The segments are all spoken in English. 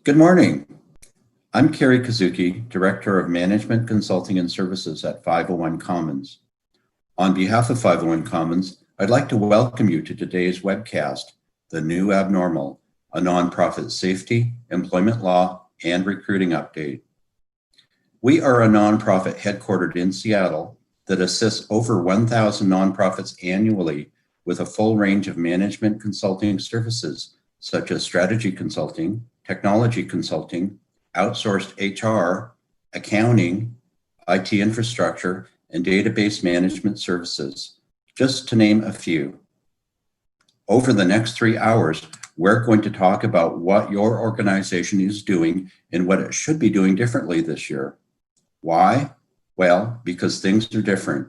Good morning. I'm Kerry Kazuki, Director of Management Consulting and Services at 501 Commons. On behalf of 501 Commons, I'd like to welcome you to today's webcast, The New Abnormal, a nonprofit safety, employment law, and recruiting update. We are a nonprofit headquartered in Seattle that assists over 1,000 nonprofits annually with a full range of management consulting services, such as strategy consulting, technology consulting, outsourced HR, accounting, IT infrastructure, and database management services, just to name a few. Over the next 3 hours, we're going to talk about what your organization is doing and what it should be doing differently this year. Why? Well, because things are different.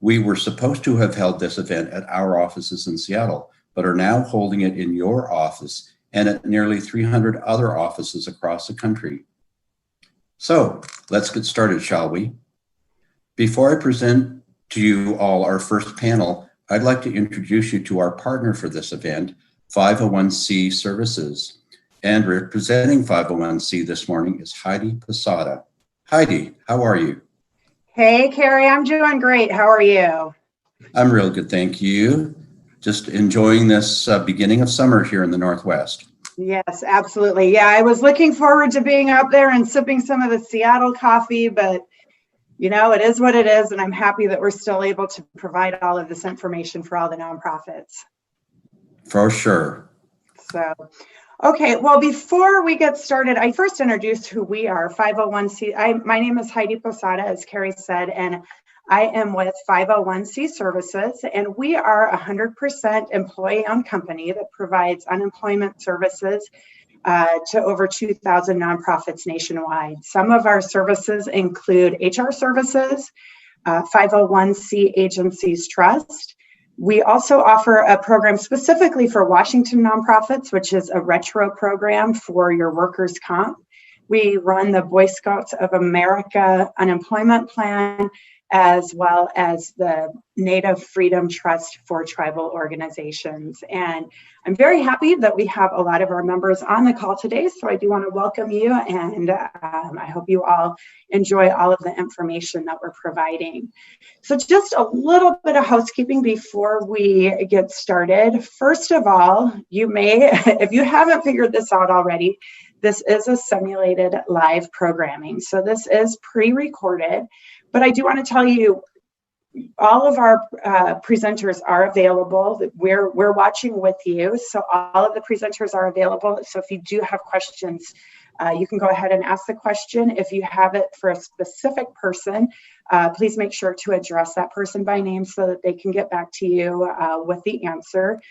We were supposed to have held this event at our offices in Seattle, but are now holding it in your office and at nearly 300 other offices across the country. So let's get started, shall we? Before I present to you all our first panel, I'd like to introduce you to our partner for this event, 501c Services. And representing 501c this morning is Heidi Posada. Heidi, how are you? Hey, Kerry, I'm doing great. How are you? I'm real good, thank you. Just enjoying this beginning of summer here in the Northwest. Yes, absolutely. Yeah, I was looking forward to being up there and sipping some of the Seattle coffee, but you know, it is what it is, and I'm happy that we're still able to provide all of this information for all the nonprofits. For sure. So, okay, well, before we get started, I first introduced who we are, 501c. My name is Heidi Posada, as Kerry said, and I am with 501c Services, and we are a 100% employee-owned company that provides unemployment services to over 2,000 nonprofits nationwide. Some of our services include HR services, 501c Agencies Trust. We also offer a program specifically for Washington nonprofits, which is a retro program for your workers' comp. We run the Boy Scouts of America unemployment plan, as well as the Native Freedom Trust for tribal organizations. And I'm very happy that we have a lot of our members on the call today. So I do want to welcome you, and I hope you all enjoy all of the information that we're providing. So just a little bit of housekeeping before we get started. First of all, you may, if you haven't figured this out already, this is a simulated live programming. So this is pre-recorded. But I do want to tell you, all of our presenters are available. We're watching with you, so all of the presenters are available. So if you do have questions, you can go ahead and ask the question. If you have it for a specific person, please make sure to address that person by name so that they can get back to you with the answer.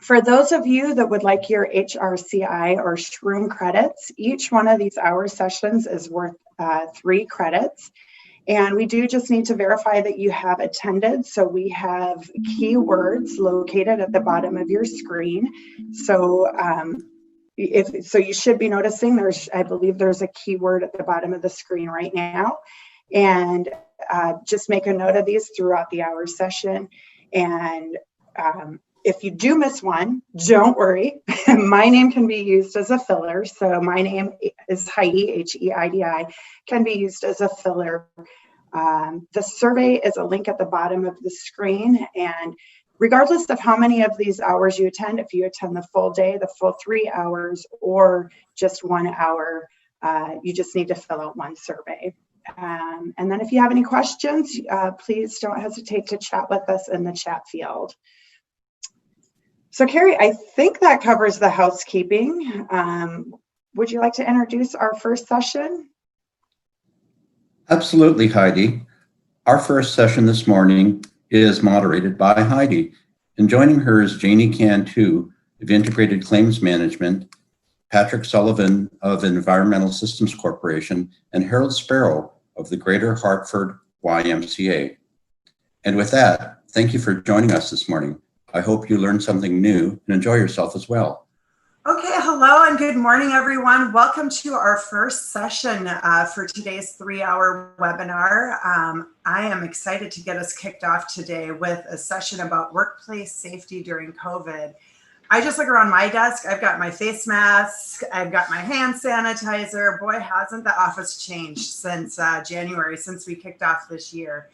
For those of you that would like your HRCI or SHROOM credits, each one of these hour sessions is worth 3 credits. And we do just need to verify that you have attended. So we have keywords located at the bottom of your screen. So you should be noticing I believe there's a keyword at the bottom of the screen right now. And just make a note of these throughout the hour session. And if you do miss one, don't worry. My name can be used as a filler. So my name is Heidi, H-E-I-D-I, can be used as a filler. The survey is a link at the bottom of the screen. And regardless of how many of these hours you attend, if you attend the full day, the full 3 hours, or just 1 hour, you just need to fill out one survey. And then if you have any questions, please don't hesitate to chat with us in the chat field. So Kerry, I think that covers the housekeeping. Would you like to introduce our first session? Absolutely, Heidi. Our first session this morning is moderated by Heidi, and joining her is Janee Cantu of Integrated Claims Management, Patrick Sullivan of Environmental Systems Corporation, and Harold Sparrow of the Greater Hartford YMCA. And with that, thank you for joining us this morning. I hope you learned something new and enjoy yourself as well. Okay, hello and good morning, everyone. Welcome to our first session for today's 3-hour webinar. I am excited to get us kicked off today with a session about workplace safety during COVID. I just look around my desk. I've got my face mask. I've got my hand sanitizer. Boy, hasn't the office changed since January, since we kicked off this year.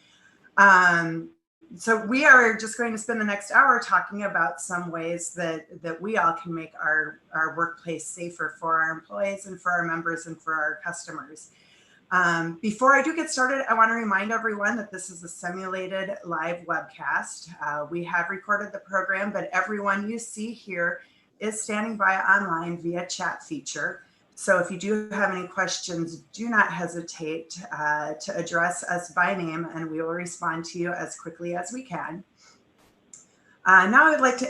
So we are just going to spend the next hour talking about some ways that we all can make our workplace safer for our employees and for our members and for our customers. Before I do get started, I want to remind everyone that this is a simulated live webcast. We have recorded the program, but everyone you see here is standing by online via chat feature. So if you do have any questions, do not hesitate to address us by name, and we will respond to you as quickly as we can. Now I'd like to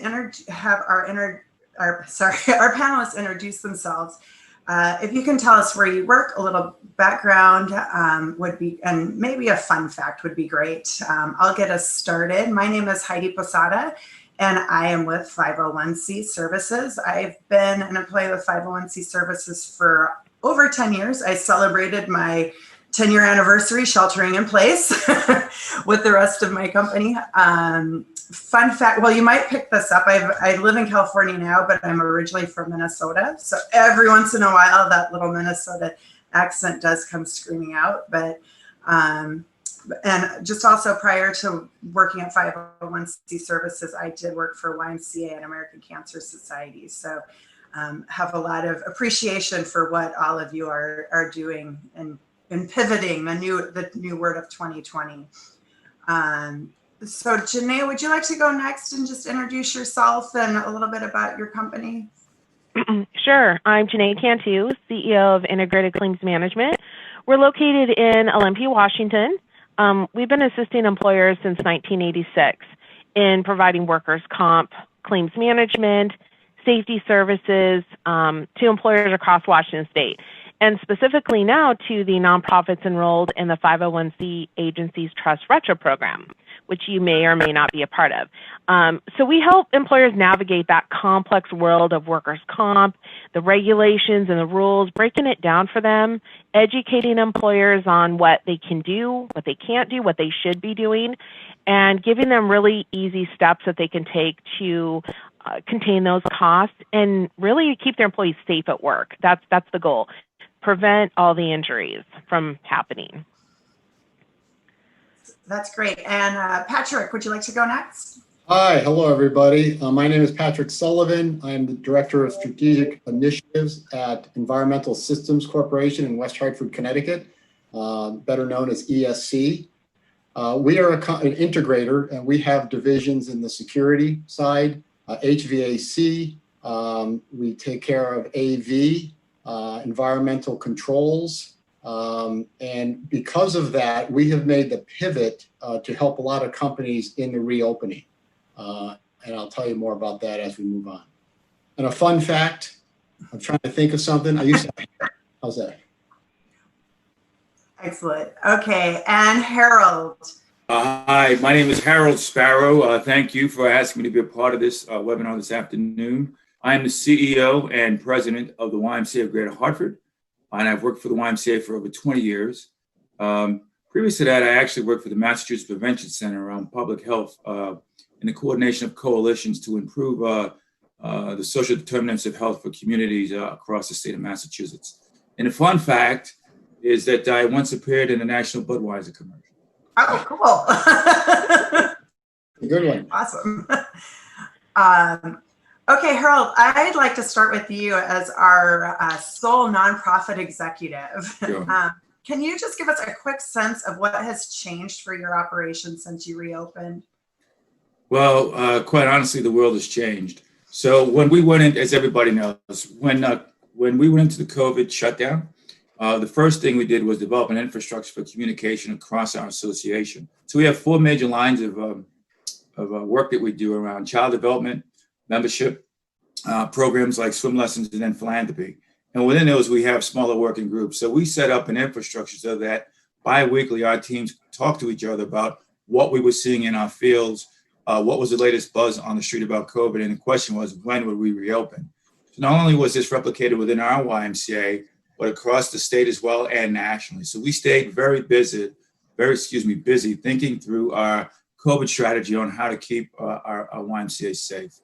have our panelists introduce themselves. If you can tell us where you work, a little background would be, and maybe a fun fact would be great. I'll get us started. My name is Heidi Posada, and I am with 501c Services. I've been an employee with 501c Services for over 10 years. I celebrated my 10-year anniversary sheltering in place with the rest of my company. Fun fact, well, you might pick this up. I live in California now, but I'm originally from Minnesota. So every once in a while, that little Minnesota accent does come screaming out. But, and just also prior to working at 501c Services, I did work for YMCA and American Cancer Society. So have a lot of appreciation for what all of you are doing and pivoting the new word of 2020. So Janee, would you like to go next and just introduce yourself and a little bit about your company? Sure. I'm Janee Cantu, CEO of Integrated Claims Management. We're located in Olympia, Washington. We've been assisting employers since 1986 in providing workers' comp, claims management, safety services to employers across Washington State, and specifically now to the nonprofits enrolled in the 501c Agencies Trust Retro Program, which you may or may not be a part of. So we help employers navigate that complex world of workers' comp, the regulations and the rules, breaking it down for them, educating employers on what they can do, what they can't do, what they should be doing, and giving them really easy steps that they can take to contain those costs and really keep their employees safe at work. That's the goal. Prevent all the injuries from happening. That's great. And Patrick, would you like to go next? Hi, hello everybody. My name is Patrick Sullivan. I'm the Director of Strategic Initiatives at Environmental Systems Corporation in West Hartford, Connecticut, better known as ESC. We are an integrator, and we have divisions in the security side, HVAC, we take care of AV, environmental controls, and because of that, we have made the pivot to help a lot of companies in the reopening. And I'll tell you more about that as we move on. And a fun fact, I'm trying to think of something. I used to have hair. How's that? Excellent. Okay, and Harold. Hi, my name is Harold Sparrow. Thank you for asking me to be a part of this webinar this afternoon. I am the CEO and president of the YMCA of Greater Hartford, and I've worked for the YMCA for over 20 years. Previous to that, I actually worked for the Massachusetts Prevention Center on public health in the coordination of coalitions to improve the social determinants of health for communities across the state of Massachusetts. And the fun fact is that I once appeared in a National Budweiser commercial. Oh, cool. Good one. Awesome. Okay, Harold, I'd like to start with you as our sole nonprofit executive. Sure. Can you just give us a quick sense of what has changed for your operation since you reopened? Well, quite honestly, the world has changed. So when we went in, as everybody knows, when we went into the COVID shutdown, the first thing we did was develop an infrastructure for communication across our association. So we have 4 major lines of work that we do around child development, membership, programs like swim lessons, and then philanthropy. And within those, we have smaller working groups. So we set up an infrastructure so that bi-weekly our teams talk to each other about what we were seeing in our fields, what was the latest buzz on the street about COVID, and the question was, when would we reopen? So not only was this replicated within our YMCA, but across the state as well and nationally. So we stayed very busy thinking through our COVID strategy on how to keep our YMCA safe.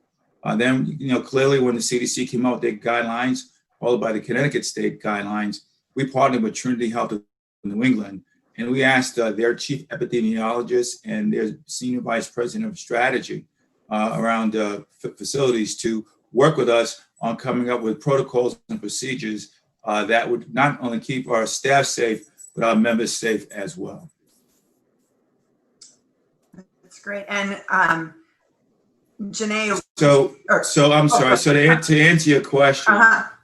Then, clearly when the CDC came out with their guidelines, followed by the Connecticut state guidelines, we partnered with Trinity Health of New England, and we asked their chief epidemiologist and their senior vice president of strategy around facilities to work with us on coming up with protocols and procedures that would not only keep our staff safe, but our members safe as well. That's great. And Janee. So I'm sorry. So to answer your question,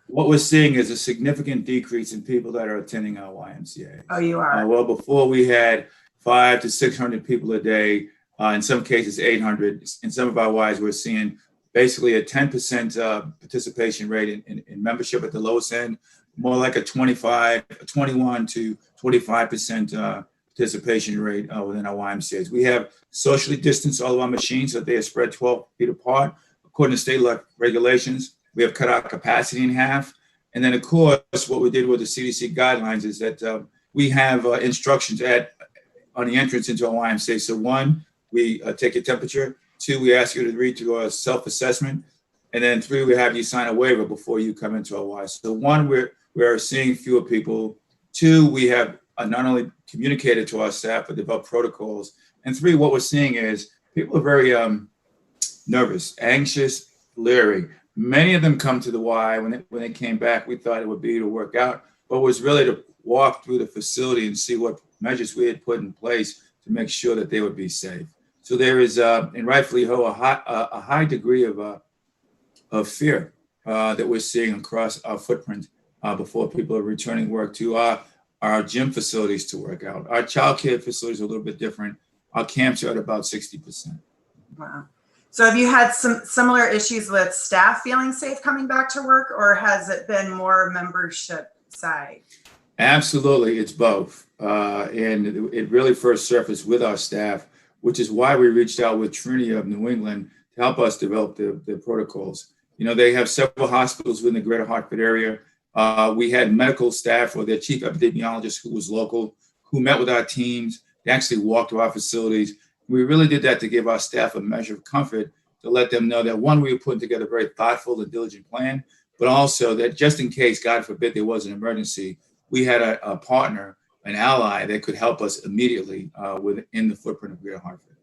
what we're seeing is a significant decrease in people that are attending our YMCA. Oh, you are? Well, before we had 500 to 600 people a day, in some cases 800. In some of our Ys, we're seeing basically a 10% participation rate in membership at the lowest end, more like a 21 to 25% participation rate within our YMCAs. We have socially distanced all of our machines so that they are spread 12 feet apart. According to state regulations, we have cut our capacity in half. And then, of course, what we did with the CDC guidelines is that we have instructions on the entrance into our YMCA. So 1, we take your temperature. 2, we ask you to read through a self-assessment. And then 3, we have you sign a waiver before you come into our Y. So 1, we're seeing fewer people. 2, we have not only communicated to our staff, but developed protocols. And 3, what we're seeing is people are very nervous, anxious, leery. Many of them come to the Y. When they came back, we thought it would be to work out, but it was really to walk through the facility and see what measures we had put in place to make sure that they would be safe. So there is, and rightfully so, a high degree of fear that we're seeing across our footprint before people are returning work to our gym facilities to work out. Our childcare facilities are a little bit different. Our camps are at about 60%. Wow. So have you had some similar issues with staff feeling safe coming back to work, or has it been more membership side? Absolutely, it's both. And it really first surfaced with our staff, which is why we reached out with Trinity of New England to help us develop the protocols. They have several hospitals within the greater Hartford area. We had medical staff or their chief epidemiologist who was local, who met with our teams. They actually walked to our facilities. We really did that to give our staff a measure of comfort, to let them know that, 1, we were putting together a very thoughtful and diligent plan, but also that just in case, God forbid, there was an emergency, we had a partner, an ally that could help us immediately within the footprint of Greater Hartford.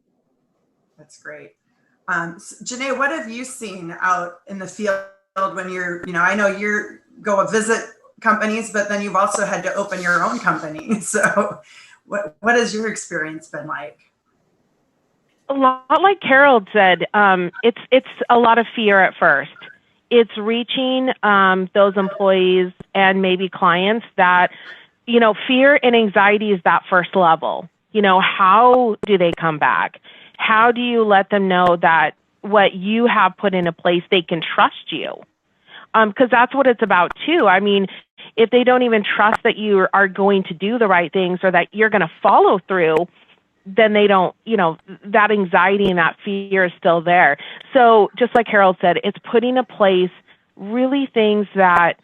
That's great. Janee, what have you seen out in the field when you're, I know you go visit companies, but then you've also had to open your own company. So what has your experience been like? A lot like Carol said, it's a lot of fear at first. It's reaching those employees and maybe clients that, fear and anxiety is that first level. How do they come back? How do you let them know that what you have put into place, they can trust you? Because that's what it's about too. I mean, if they don't even trust that you are going to do the right things or that you're going to follow through, then they don't, that anxiety and that fear is still there. So just like Harold said, it's putting in place really things that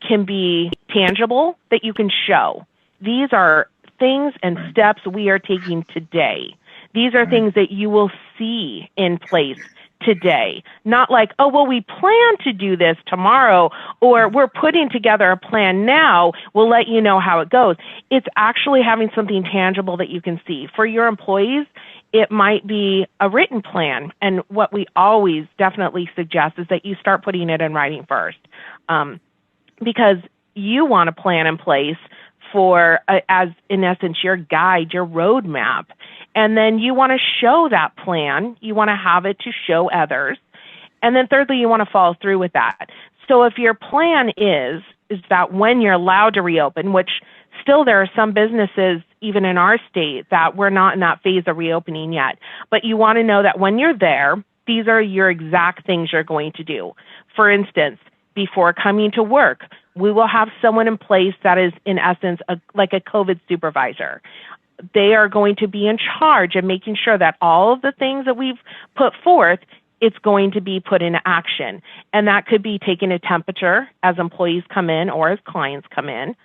can be tangible, that you can show. These are things and steps we are taking today. These are things that you will see in place today. Not like, oh, well, we plan to do this tomorrow, or we're putting together a plan now. We'll let you know how it goes. It's actually having something tangible that you can see. For your employees, it might be a written plan. And what we always definitely suggest is that you start putting it in writing first, because you want a plan in place for, as in essence, your guide, your roadmap. And then you want to show that plan. You want to have it to show others. And then thirdly, you want to follow through with that. So if your plan is that when you're allowed to reopen, which still there are some businesses, even in our state, that we're not in that phase of reopening yet. But you want to know that when you're there, these are your exact things you're going to do. For instance, before coming to work, we will have someone in place that is, in essence, like a COVID supervisor. They are going to be in charge of making sure that all of the things that we've put forth, it's going to be put into action. And that could be taking a temperature as employees come in or as clients come in,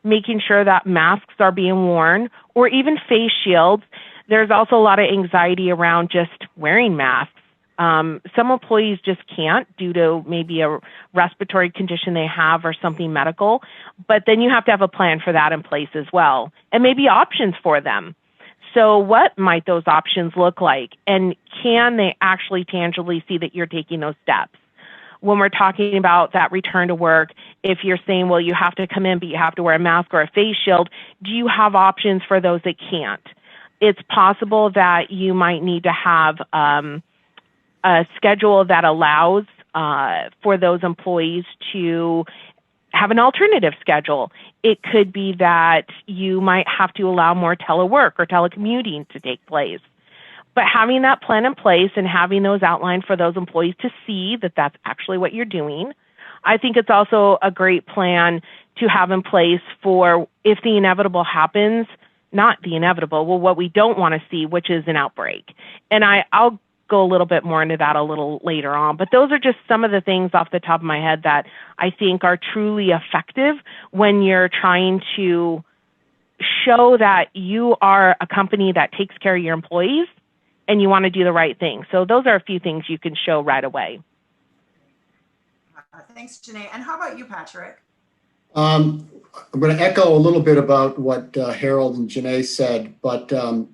making sure that masks are being worn, or even face shields. There's also a lot of anxiety around just wearing masks. Some employees just can't due to maybe a respiratory condition they have or something medical, but then you have to have a plan for that in place as well, and maybe options for them. So what might those options look like? And can they actually tangibly see that you're taking those steps? When we're talking about that return to work, if you're saying, well, you have to come in, but you have to wear a mask or a face shield, do you have options for those that can't? It's possible that you might need to have a schedule that allows for those employees to have an alternative schedule. It could be that you might have to allow more telework or telecommuting to take place. But having that plan in place and having those outlined for those employees to see that that's actually what you're doing, I think it's also a great plan to have in place for if the inevitable happens, not the inevitable, well, what we don't want to see, which is an outbreak. And I'll go a little bit more into that a little later on, but those are just some of the things off the top of my head that I think are truly effective when you're trying to show that you are a company that takes care of your employees and you want to do the right thing. So those are a few things you can show right away. Thanks, Janee. And how about you, Patrick? I'm going to echo a little bit about what Harold and Janee said, but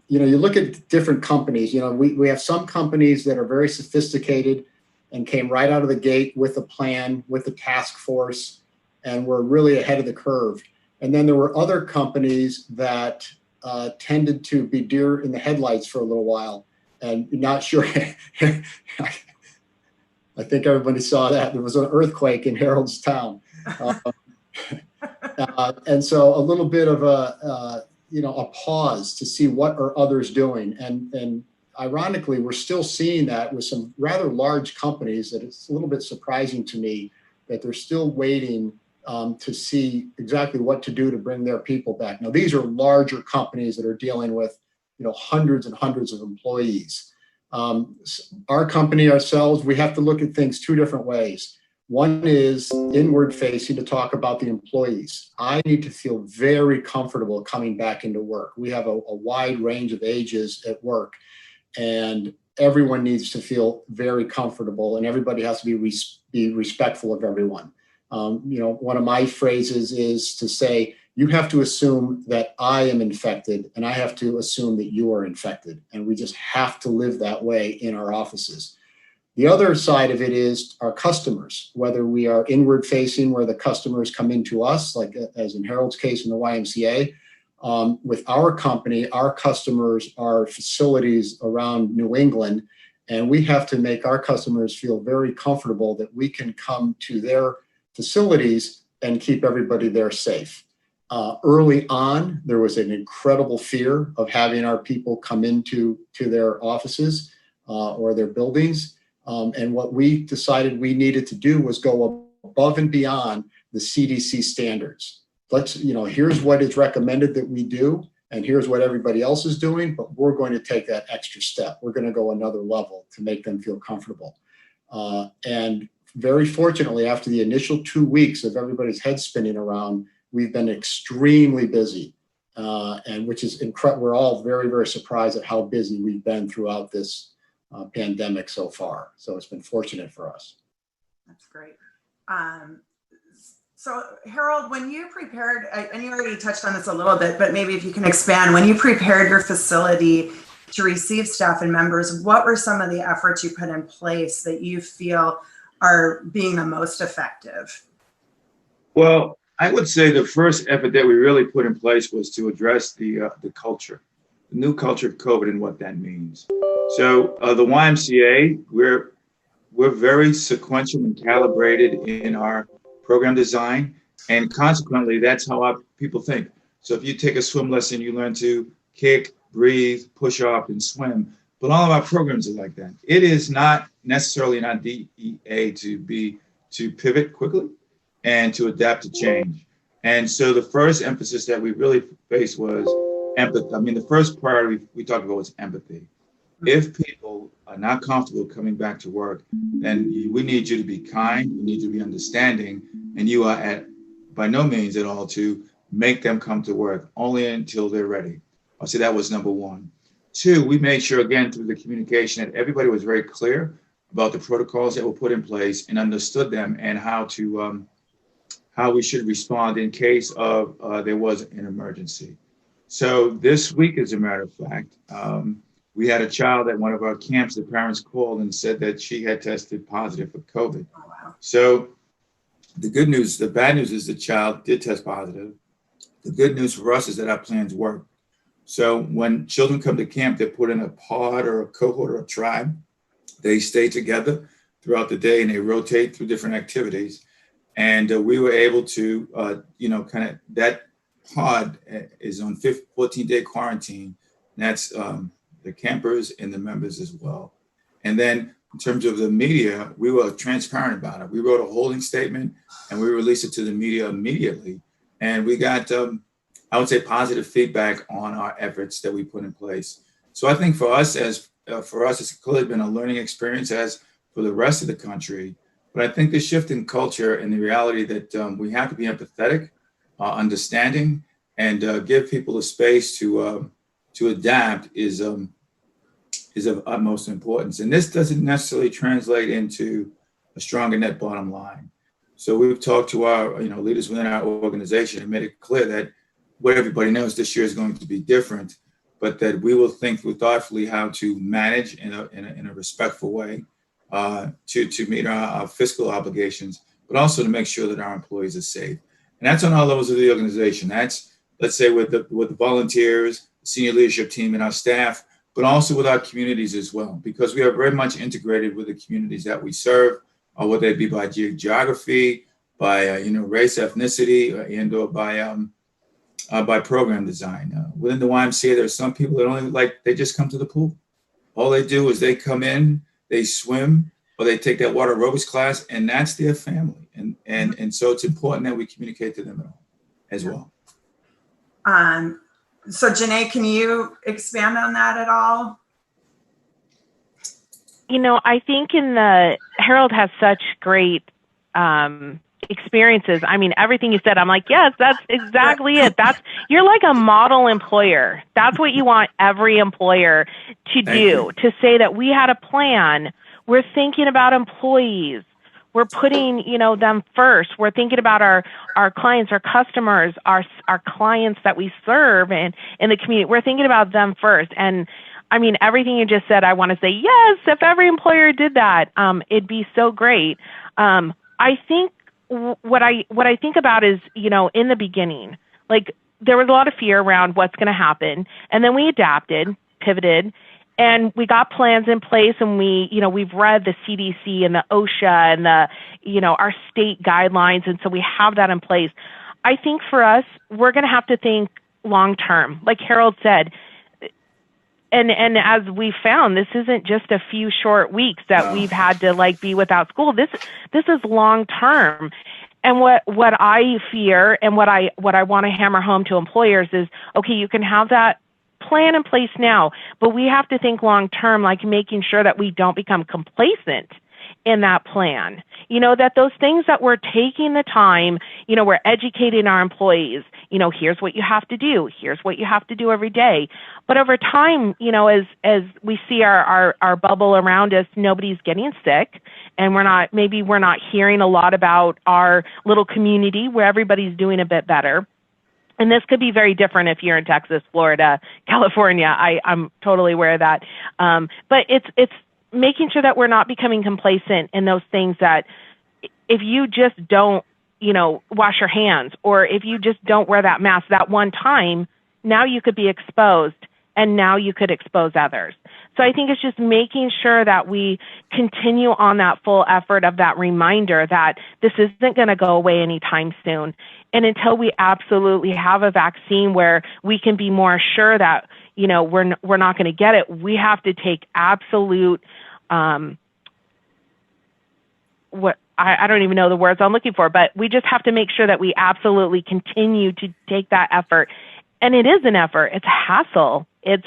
you look at different companies. We have some companies that are very sophisticated and came right out of the gate with a plan, with a task force, and were really ahead of the curve. And then there were other companies that tended to be deer in the headlights for a little while and not sure. I think everybody saw that. There was an earthquake in Harold's town. And so a little bit of a pause to see what are others doing. And ironically, we're still seeing that with some rather large companies that it's a little bit surprising to me that they're still waiting to see exactly what to do to bring their people back. Now, these are larger companies that are dealing with, hundreds and hundreds of employees. Our company ourselves, we have to look at things two different ways. One is inward facing to talk about the employees. I need to feel very comfortable coming back into work. We have a wide range of ages at work, and everyone needs to feel very comfortable, and everybody has to be respectful of everyone. One of my phrases is to say, you have to assume that I am infected, and I have to assume that you are infected. And we just have to live that way in our offices. The other side of it is our customers, whether we are inward facing, where the customers come into us, like as in Harold's case in the YMCA. With our company, our customers are facilities around New England, and we have to make our customers feel very comfortable that we can come to their facilities and keep everybody there safe. Early on, there was an incredible fear of having our people come into their offices or their buildings. And what we decided we needed to do was go above and beyond the CDC standards. Here's what is recommended that we do, and here's what everybody else is doing, but we're going to take that extra step. We're going to go another level to make them feel comfortable. And very fortunately, after the initial 2 weeks of everybody's head spinning around, we've been extremely busy, and which is incredible. We're all very, very surprised at how busy we've been throughout this pandemic so far. So it's been fortunate for us. That's great. So Harold, when you prepared, and you already touched on this a little bit, but maybe if you can expand, when you prepared your facility to receive staff and members, what were some of the efforts you put in place that you feel are being the most effective? Well, I would say the first effort that we really put in place was to address the culture, the new culture of COVID and what that means. So the YMCA, we're very sequential and calibrated in our program design, and consequently, that's how our people think. So if you take a swim lesson, you learn to kick, breathe, push off, and swim. But all of our programs are like that. It is not necessarily not DEA to pivot quickly and to adapt to change. And so the first emphasis that we really faced was empathy. I mean, the first priority we talked about was empathy. If people are not comfortable coming back to work, then we need you to be kind, we need you to be understanding, and you are by no means at all to make them come to work, only until they're ready. So that was number one. Two, we made sure, again, through the communication, that everybody was very clear about the protocols that were put in place and understood them and how we should respond in case of there was an emergency. So this week, as a matter of fact, we had a child at one of our camps. The parents called and said that she had tested positive for COVID. Oh, wow. So the bad news is the child did test positive. The good news for us is that our plans work. So when children come to camp, they're put in a pod or a cohort or a tribe. They stay together throughout the day and they rotate through different activities. And we were able to, that pod is on 14-day quarantine. And that's the campers and the members as well. And then in terms of the media, we were transparent about it. We wrote a holding statement and we released it to the media immediately. And we got, I would say, positive feedback on our efforts that we put in place. So I think for us, it's clearly been a learning experience as for the rest of the country. But I think the shift in culture and the reality that we have to be empathetic, understanding, and give people the space to adapt is of utmost importance. And this doesn't necessarily translate into a stronger net bottom line. So we've talked to our leaders within our organization and made it clear that what everybody knows this year is going to be different, but that we will think through thoughtfully how to manage in a respectful way to meet our fiscal obligations, but also to make sure that our employees are safe. And that's on all levels of the organization. That's, let's say, with the volunteers, the senior leadership team, and our staff, but also with our communities as well, because we are very much integrated with the communities that we serve, whether they be by geography, by race, ethnicity, and/or by program design. Within the YMCA, there are some people that they just come to the pool. All they do is they come in, they swim, or they take that water aerobics class, and that's their family. And so it's important that we communicate to them as well. So Janee, can you expand on that at all? I think Harold has such great experiences. I mean, everything you said, I'm like, yes, that's exactly it. You're like a model employer. That's what you want every employer to do, to say that we had a plan. We're thinking about employees. We're putting, them first. We're thinking about our clients, our customers, our clients that we serve and in the community. We're thinking about them first. And I mean, everything you just said, I want to say, yes, if every employer did that, it'd be so great. I think what I think about is, in the beginning, like there was a lot of fear around what's going to happen. And then we adapted, pivoted, and we got plans in place, and we've read the CDC and the OSHA and our state guidelines. And so we have that in place. I think for us, we're going to have to think long-term, like Harold said. And as we found, this isn't just a few short weeks that we've had to be without school. This is long-term. And what I fear and what I want to hammer home to employers is, okay, you can have that plan in place now, but we have to think long-term, like making sure that we don't become complacent in that plan. That those things that we're taking the time, we're educating our employees, here's what you have to do. Here's what you have to do every day. But over time, as we see our bubble around us, nobody's getting sick, and we're not hearing a lot about our little community where everybody's doing a bit better. And this could be very different if you're in Texas, Florida, California. I'm totally aware of that. But it's making sure that we're not becoming complacent in those things that if you just don't, wash your hands, or if you just don't wear that mask that one time, now you could be exposed, and now you could expose others. So I think it's just making sure that we continue on that full effort of that reminder that this isn't going to go away anytime soon. And until we absolutely have a vaccine where we can be more sure that, we're not going to get it, we have to take absolute, I don't even know the words I'm looking for, but we just have to make sure that we absolutely continue to take that effort. And it is an effort. It's a hassle. It's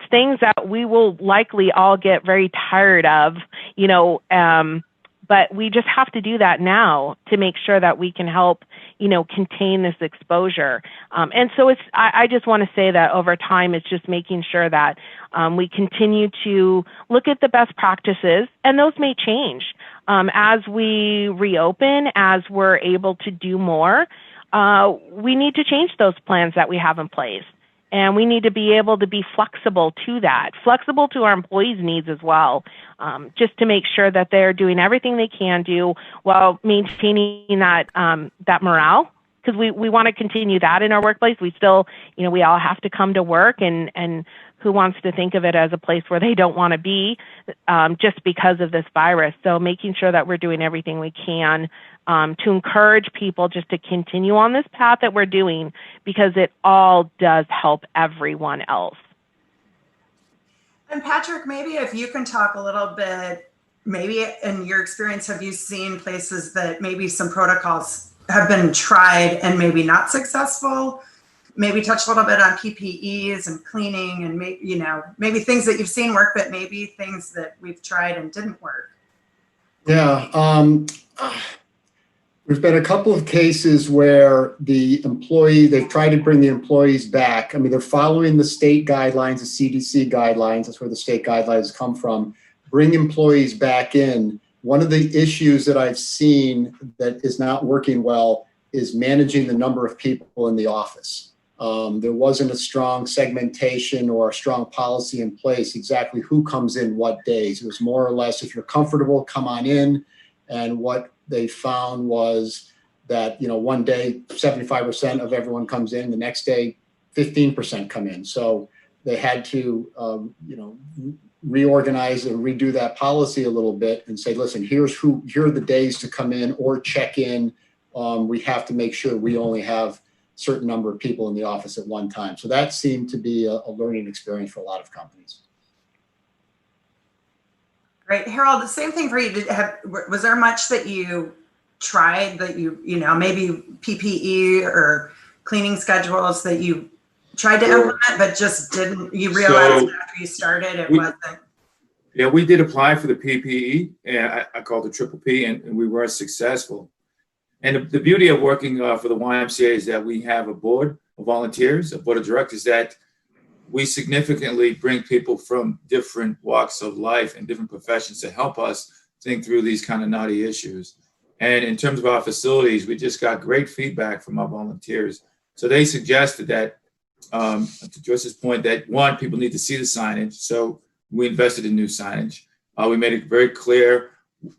things that we will likely all get very tired of, but But we just have to do that now to make sure that we can help, contain this exposure. And so I just want to say that over time, it's just making sure that we continue to look at the best practices, and those may change as we reopen, as we're able to do more. We need to change those plans that we have in place. And we need to be able to be flexible to that, flexible to our employees' needs as well, just to make sure that they're doing everything they can do while maintaining that morale, because we want to continue that in our workplace. We still, we all have to come to work, and who wants to think of it as a place where they don't want to be just because of this virus. So making sure that we're doing everything we can to encourage people just to continue on this path that we're doing, because it all does help everyone else. And Patrick, maybe if you can talk a little bit, maybe in your experience, have you seen places that maybe some protocols have been tried and maybe not successful? Maybe touch a little bit on PPEs and cleaning, and maybe things that you've seen work, but maybe things that we've tried and didn't work. Yeah. There's been a couple of cases where they've tried to bring the employees back. I mean, they're following the state guidelines, the CDC guidelines. That's where the state guidelines come from. Bring employees back in. One of the issues that I've seen that is not working well is managing the number of people in the office. There wasn't a strong segmentation or a strong policy in place exactly who comes in what days. It was more or less, if you're comfortable, come on in. And what they found was that, one day 75% of everyone comes in, the next day 15% come in. So they had to, reorganize and redo that policy a little bit and say, listen, here are the days to come in or check in. We have to make sure we only have certain number of people in the office at one time. So that seemed to be a learning experience for a lot of companies. Great. Harold, the same thing for you. Was there much that you tried that maybe PPE or cleaning schedules that you tried to implement, but just didn't, you realized after you started it wasn't? Yeah, we did apply for the PPE, and I called it Triple P, and we were successful. And the beauty of working for the YMCA is that we have a board of volunteers, a board of directors, that we significantly bring people from different walks of life and different professions to help us think through these kind of knotty issues. And in terms of our facilities, we just got great feedback from our volunteers. So they suggested that, to Joyce's point, that one, people need to see the signage. So we invested in new signage. We made it very clear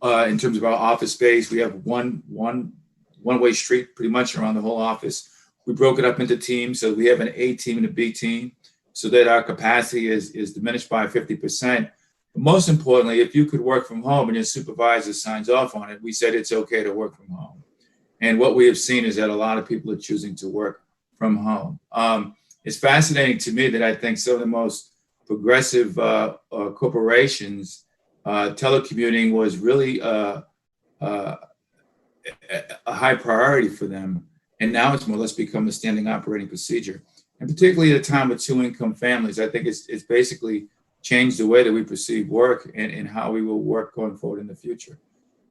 in terms of our office space. We have one-way street pretty much around the whole office. We broke it up into teams. So we have an A team and a B team, so that our capacity is diminished by 50%. But most importantly, if you could work from home and your supervisor signs off on it, we said it's okay to work from home. And what we have seen is that a lot of people are choosing to work from home. It's fascinating to me that I think some of the most progressive corporations, telecommuting was really a high priority for them. And now it's more or less become a standing operating procedure. And particularly at a time with two-income families, I think it's basically changed the way that we perceive work and how we will work going forward in the future.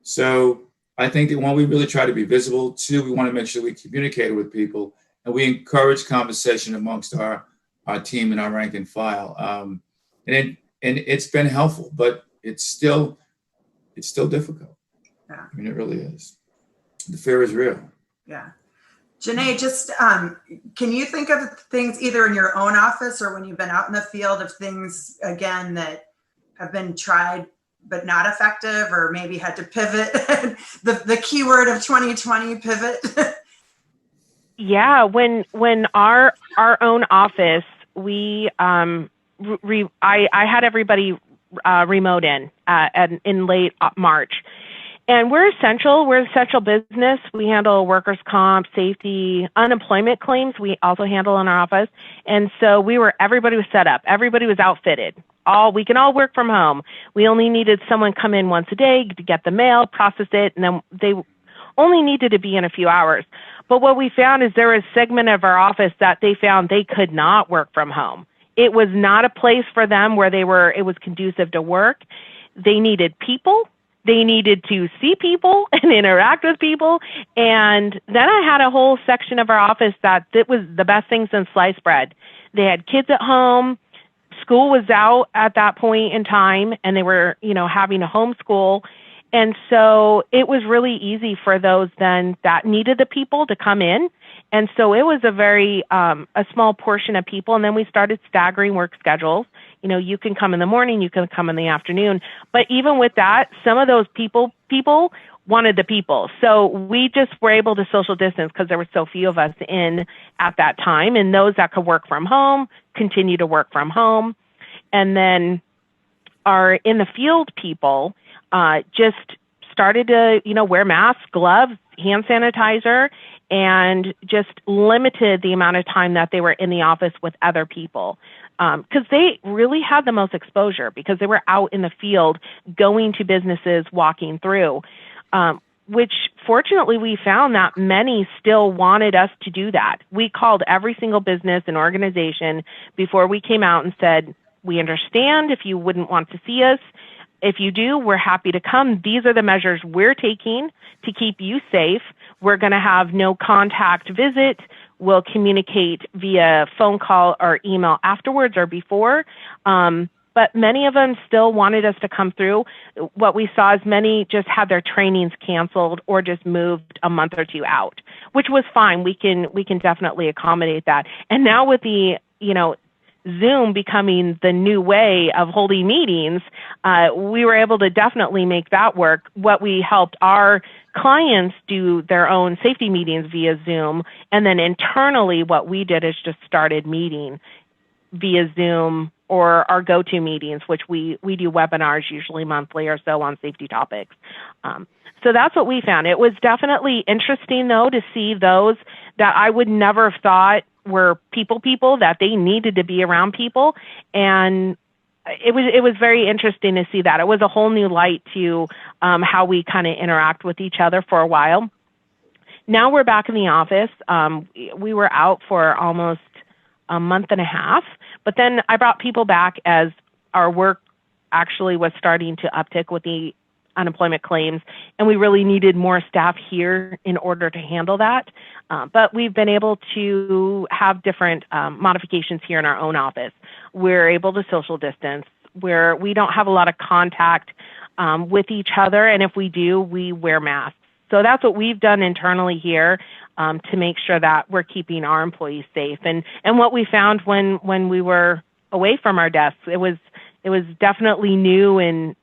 So I think that one, we really try to be visible. Two, we want to make sure we communicate with people, and we encourage conversation amongst our team and our rank and file. And it's been helpful, but it's still difficult. Yeah. I mean, it really is. The fear is real. Yeah. Janee, just can you think of things either in your own office or when you've been out in the field of things, again, that have been tried but not effective, or maybe had to pivot? the keyword of 2020, pivot. Yeah, when our own office, we I had everybody remote in late March. And we're essential business. We handle workers' comp, safety, unemployment claims. We also handle in our office. And so everybody was set up. Everybody was outfitted. We can all work from home. We only needed someone come in once a day to get the mail, process it, and then they only needed to be in a few hours. But what we found is there was a segment of our office that they found they could not work from home. It was not a place for them where it was conducive to work. They needed people. they needed to see people and interact with people. And then I had a whole section of our office that it was the best thing since sliced bread. They had kids at home. School was out at that point in time, and they were, having to homeschool. And so it was really easy for those then that needed the people to come in. And so it was a very, a small portion of people. And then we started staggering work schedules. You can come in the morning, you can come in the afternoon. But even with that, some of those people wanted the people. So we just were able to social distance because there were so few of us in at that time. And those that could work from home continue to work from home. And then our in the field people just started to, wear masks, gloves, hand sanitizer, and just limited the amount of time that they were in the office with other people. Because they really had the most exposure because they were out in the field, going to businesses, walking through, which fortunately we found that many still wanted us to do that. We called every single business and organization before we came out and said, we understand if you wouldn't want to see us. If you do, we're happy to come. These are the measures we're taking to keep you safe. We're going to have no contact visit. We'll communicate via phone call or email afterwards or before. But many of them still wanted us to come through. What we saw is many just had their trainings canceled or just moved a month or two out, which was fine. We can definitely accommodate that. And now with the, Zoom becoming the new way of holding meetings, we were able to definitely make that work. What we helped our clients do their own safety meetings via Zoom. And then internally, what we did is just started meeting via Zoom or our go-to meetings, which we do webinars usually monthly or so on safety topics. So that's what we found. It was definitely interesting, though, to see those that I would never have thought were people that they needed to be around people. And it was very interesting to see that. It was a whole new light to how we kind of interact with each other for a while. Now we're back in the office. We were out for almost a month and a half, but then I brought people back as our work actually was starting to uptick with the unemployment claims, and we really needed more staff here in order to handle that. But we've been able to have different modifications here in our own office. We're able to social distance, where we don't have a lot of contact with each other, and if we do, we wear masks. So that's what we've done internally here to make sure that we're keeping our employees safe. And what we found when we were away from our desks, it was definitely new and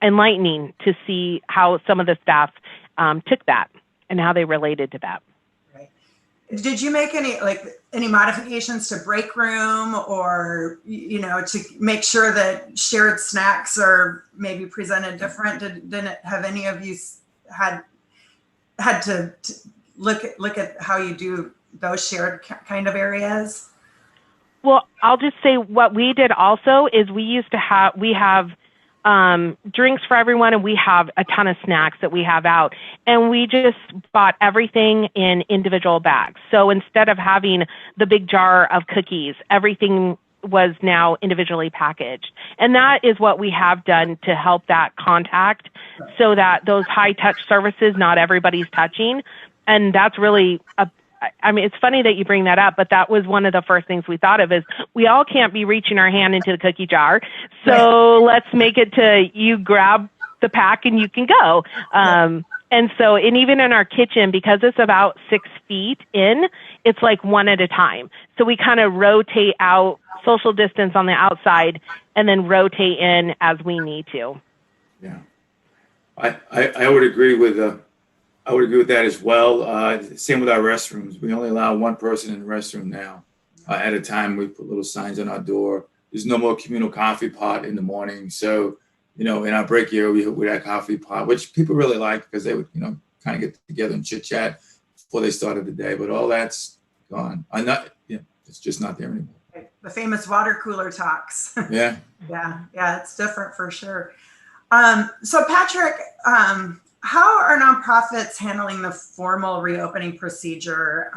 enlightening to see how some of the staff took that and how they related to that. Right. Did you make any modifications to break room or, to make sure that shared snacks are maybe presented different? Didn't have any of you had to look at how you do those shared kind of areas? Well, I'll just say what we did also is we have drinks for everyone, and we have a ton of snacks that we have out, and we just bought everything in individual bags. So instead of having the big jar of cookies, everything was now individually packaged. And that is what we have done to help that contact, so that those high touch services, not everybody's touching. And that's really it's funny that you bring that up, but that was one of the first things we thought of is we all can't be reaching our hand into the cookie jar. So let's make it to you grab the pack and you can go. And even in our kitchen, because it's about 6 feet in, it's like one at a time. So we kind of rotate out, social distance on the outside, and then rotate in as we need to. Yeah, I would agree with that as well. Same with our restrooms. We only allow one person in the restroom now at a time. We put little signs on our door. There's no more communal coffee pot in the morning. So, in our break area, we had a coffee pot, which people really like because they would, kind of get together and chit chat before they started the day. But all that's gone. It's just not there anymore. The famous water cooler talks. Yeah. Yeah, it's different for sure. So Patrick, how are nonprofits handling the formal reopening procedure?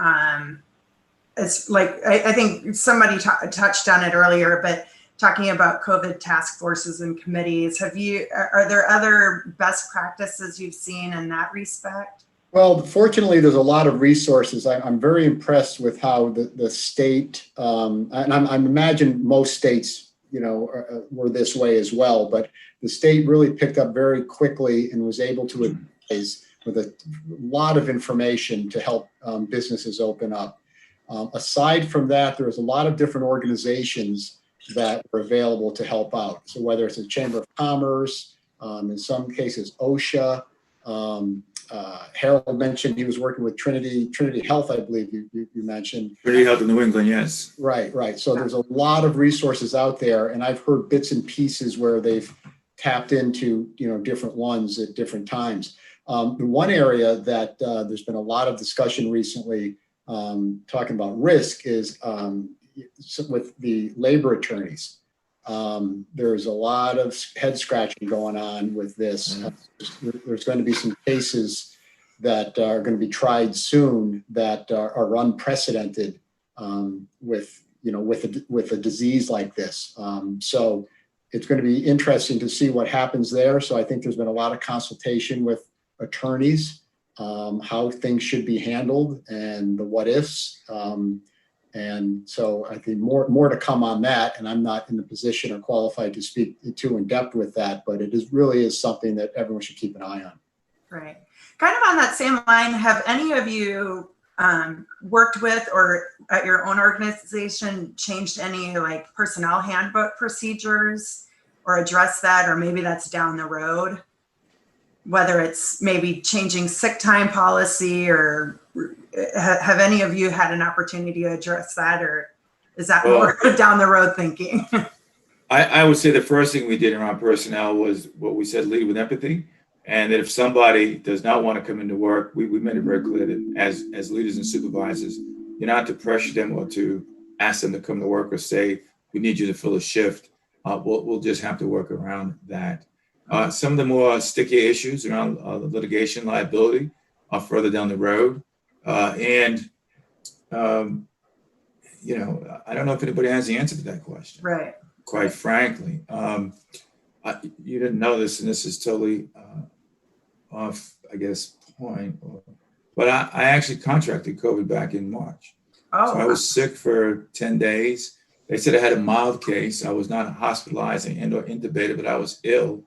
It's like, I think somebody touched on it earlier, but talking about COVID task forces and committees. Are there other best practices you've seen in that respect? Well, fortunately, there's a lot of resources. I'm very impressed with how the state, and I imagine most states, were this way as well, but the state really picked up very quickly and was able to advise with a lot of information to help businesses open up. Aside from that, there was a lot of different organizations that were available to help out. So whether it's the Chamber of Commerce, in some cases OSHA, Harold mentioned he was working with Trinity Health, I believe you mentioned. Trinity Health in New England, yes. Right. So there's a lot of resources out there, and I've heard bits and pieces where they've tapped into different ones at different times. The one area that there's been a lot of discussion recently talking about risk is with the labor attorneys. There's a lot of head scratching going on with this. There's going to be some cases that are going to be tried soon that are unprecedented with a disease like this. So it's going to be interesting to see what happens there. So I think there's been a lot of consultation with attorneys, how things should be handled and the what ifs. And so I think more to come on that, and I'm not in the position or qualified to speak too in depth with that, but it really is something that everyone should keep an eye on. Right. Kind of on that same line, have any of you worked with or at your own organization changed any like personnel handbook procedures or addressed that, or maybe that's down the road? Whether it's maybe changing sick time policy, or have any of you had an opportunity to address that, or is that more down the road thinking? I would say the first thing we did around personnel was what we said, lead with empathy. And that if somebody does not want to come into work, we made it very clear that as leaders and supervisors, you're not to pressure them or to ask them to come to work or say, we need you to fill a shift. We'll just have to work around that. Some of the more sticky issues around litigation liability are further down the road. I don't know if anybody has the answer to that question. Right. Quite frankly, you didn't know this, and this is totally off, I guess, point. But I actually contracted COVID back in March. Oh. So I was sick for 10 days. They said I had a mild case. I was not hospitalized and or intubated, but I was ill.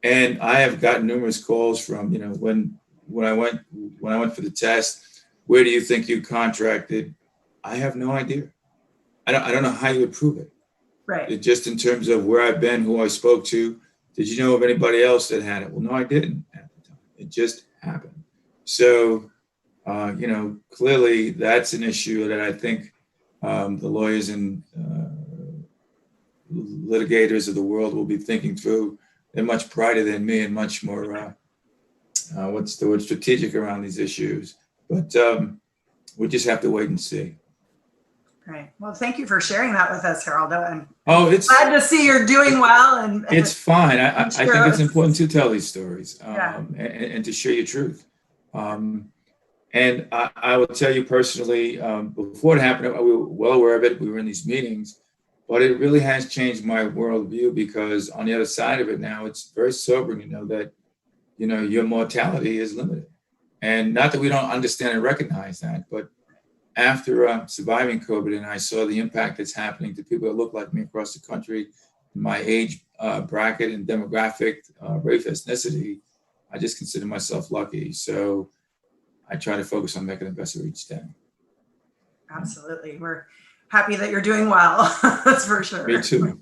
And I have gotten numerous calls from, when I went for the test, where do you think you contracted? I have no idea. I don't know how you would prove it. Right. Just in terms of where I've been, who I spoke to, did you know of anybody else that had it? Well, no, I didn't at the time. It just happened. So, clearly that's an issue that I think the lawyers and litigators of the world will be thinking through. They're much brighter than me and much more, what's the word, strategic around these issues. But we just have to wait and see. Right. Well, thank you for sharing that with us, Harold. I'm it's glad to see you're doing well. And it's fine. I think it's important to tell these stories and to share your truth. And I will tell you personally, before it happened, we were well aware of it. We were in these meetings, but it really has changed my worldview, because on the other side of it now, it's very sobering to know that, your mortality is limited. And not that we don't understand and recognize that, but after surviving COVID, and I saw the impact that's happening to people that look like me across the country, my age bracket and demographic, race, ethnicity, I just consider myself lucky. So I try to focus on making the best of each day. Absolutely. We're happy that you're doing well. That's for sure. Me too.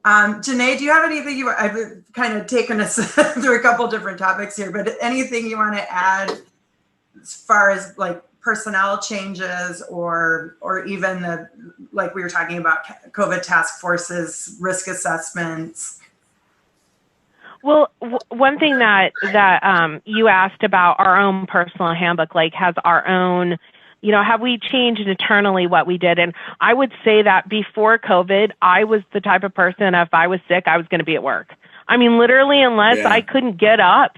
Janee, do you have anything I've kind of taken us through a couple different topics here, but anything you want to add as far as like personnel changes or even like we were talking about COVID task forces, risk assessments? Well, one thing that you asked about our own personal handbook, like has our own, have we changed internally what we did? And I would say that before COVID, I was the type of person, if I was sick, I was going to be at work. I mean, literally, unless I couldn't get up,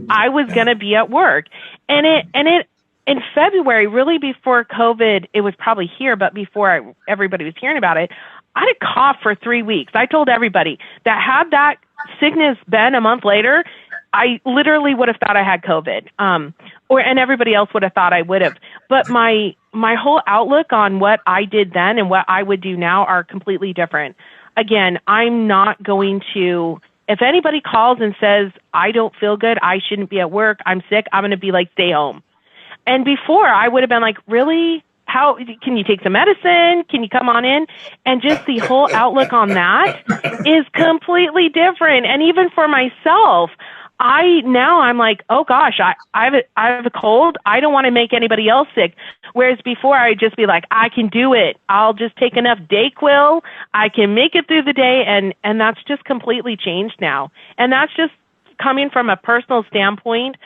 I was going to be at work. And it in February, really before COVID, it was probably here, but before everybody was hearing about it, I had a cough for 3 weeks. I told everybody that had that sickness been a month later, I literally would have thought I had COVID, and everybody else would have thought I would have. But my whole outlook on what I did then and what I would do now are completely different. Again, I'm not going to, if anybody calls and says, I don't feel good, I shouldn't be at work, I'm sick, I'm going to be like, stay home. And before, I would have been like, really? How can you take some medicine? Can you come on in? And just the whole outlook on that is completely different. And even for myself, I'm like, oh gosh, I have a cold. I don't want to make anybody else sick. Whereas before, I'd just be like, I can do it. I'll just take enough Dayquil. I can make it through the day. And that's just completely changed now. And that's just coming from a personal standpoint.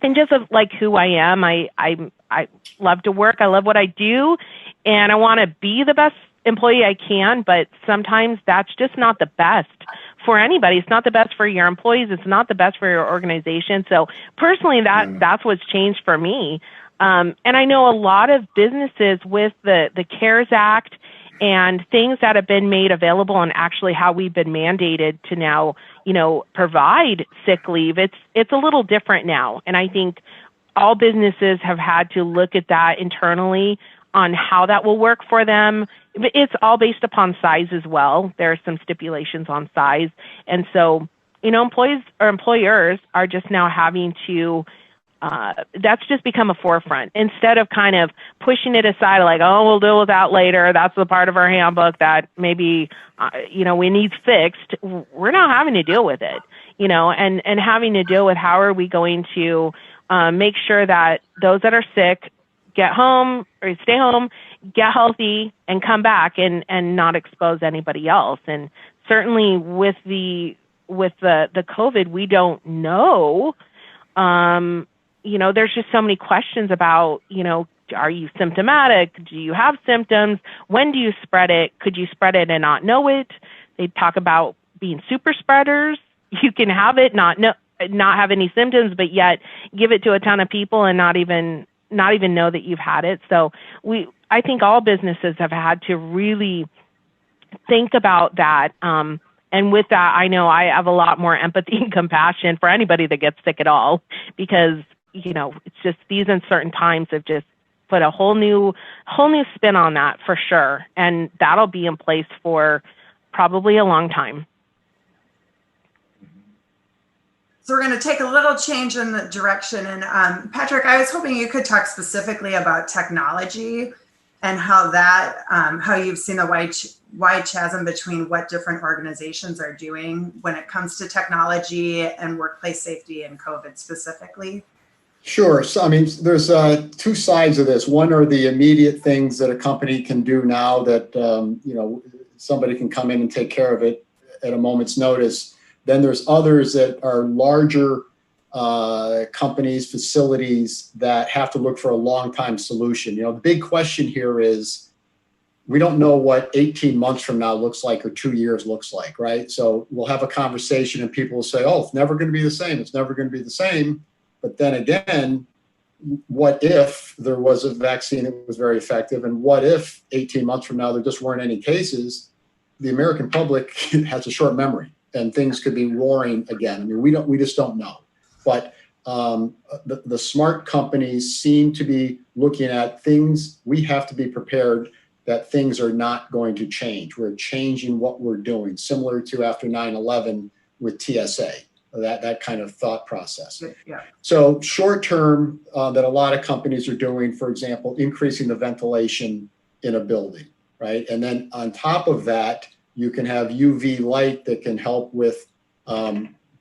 And just of like who I am, I love to work. I love what I do, and I want to be the best employee I can. But sometimes that's just not the best for anybody. It's not the best for your employees. It's not the best for your organization. So personally, that's what's changed for me. And I know a lot of businesses with the CARES Act and things that have been made available, and actually how we've been mandated to now, provide sick leave. It's a little different now. And I think all businesses have had to look at that internally on how that will work for them. It's all based upon size as well. There are some stipulations on size. And so, employees or employers are just now having to, that's just become a forefront instead of kind of pushing it aside like, oh, we'll deal with that later. That's the part of our handbook that maybe, we need fixed. We're now having to deal with it, and having to deal with how are we going to make sure that those that are sick get home or stay home, get healthy, and come back and not expose anybody else. And certainly with the COVID, we don't know. There's just so many questions about, are you symptomatic? Do you have symptoms? When do you spread it? Could you spread it and not know it? They talk about being super spreaders. You can have it, not have any symptoms, but yet give it to a ton of people and not even know that you've had it. So I think all businesses have had to really think about that. And with that, I know I have a lot more empathy and compassion for anybody that gets sick at all, because, it's just these uncertain times have just put a whole new spin on that for sure. And that'll be in place for probably a long time. So we're going to take a little change in the direction. And Patrick, I was hoping you could talk specifically about technology and how how you've seen the wide chasm between what different organizations are doing when it comes to technology and workplace safety and COVID specifically. Sure. So, there's two sides of this. One are the immediate things that a company can do now that, somebody can come in and take care of it at a moment's notice. Then there's others that are larger companies, facilities that have to look for a long-time solution. The big question here is, we don't know what 18 months from now looks like or 2 years looks like, right? So we'll have a conversation and people will say, oh, it's never going to be the same. It's never going to be the same. But then again, what if there was a vaccine that was very effective? And what if 18 months from now there just weren't any cases? The American public has a short memory and things could be roaring again. We just don't know. But the smart companies seem to be looking at things. We have to be prepared that things are not going to change. We're changing what we're doing, similar to after 9/11 with TSA. That kind of thought process. Yeah. So short term, that a lot of companies are doing, for example, increasing the ventilation in a building, right? And then on top of that, you can have UV light that can help with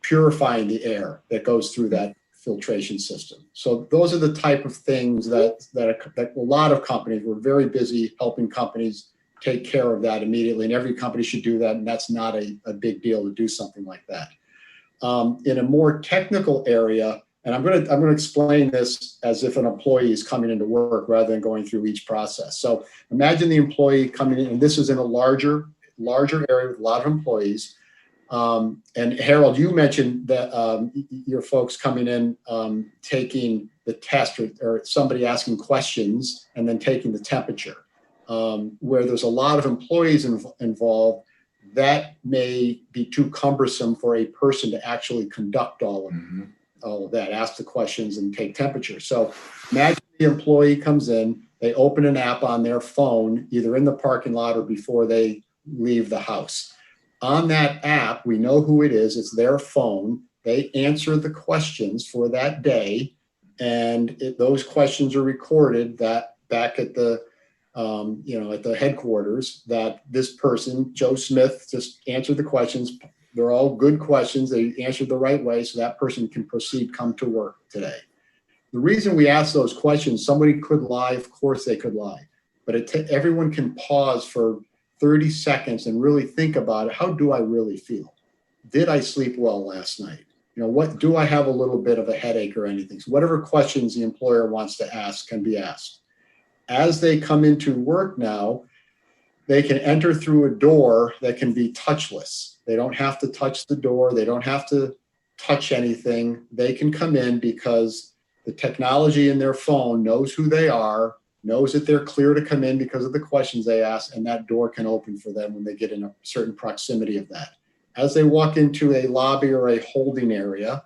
purifying the air that goes through that filtration system. So those are the type of things that a lot of companies, we're very busy helping companies take care of that immediately. And every company should do that. And that's not a big deal to do something like that. In a more technical area, and I'm going to explain this as if an employee is coming into work rather than going through each process. So imagine the employee coming in, and this is in a larger area with a lot of employees. And Harold, you mentioned that your folks coming in, taking the test or somebody asking questions and then taking the temperature. where there's a lot of employees involved, that may be too cumbersome for a person to actually conduct all of that, ask the questions and take temperature. So imagine the employee comes in, they open an app on their phone, either in the parking lot or before they leave the house. On that app, we know who it is, it's their phone. They answer the questions for that day, and those questions are recorded that back at the at the headquarters, that this person, Joe Smith, just answered the questions. They're all good questions. They answered the right way, so that person can proceed, come to work today. The reason we ask those questions, somebody could lie, of course they could lie, but everyone can pause for 30 seconds and really think about it. How do I really feel? Did I sleep well last night? What do I have a little bit of a headache or anything? So whatever questions the employer wants to ask can be asked. As they come into work now, they can enter through a door that can be touchless. They don't have to touch the door. They don't have to touch anything. They can come in because the technology in their phone knows who they are, knows that they're clear to come in because of the questions they ask, and that door can open for them when they get in a certain proximity of that. As they walk into a lobby or a holding area,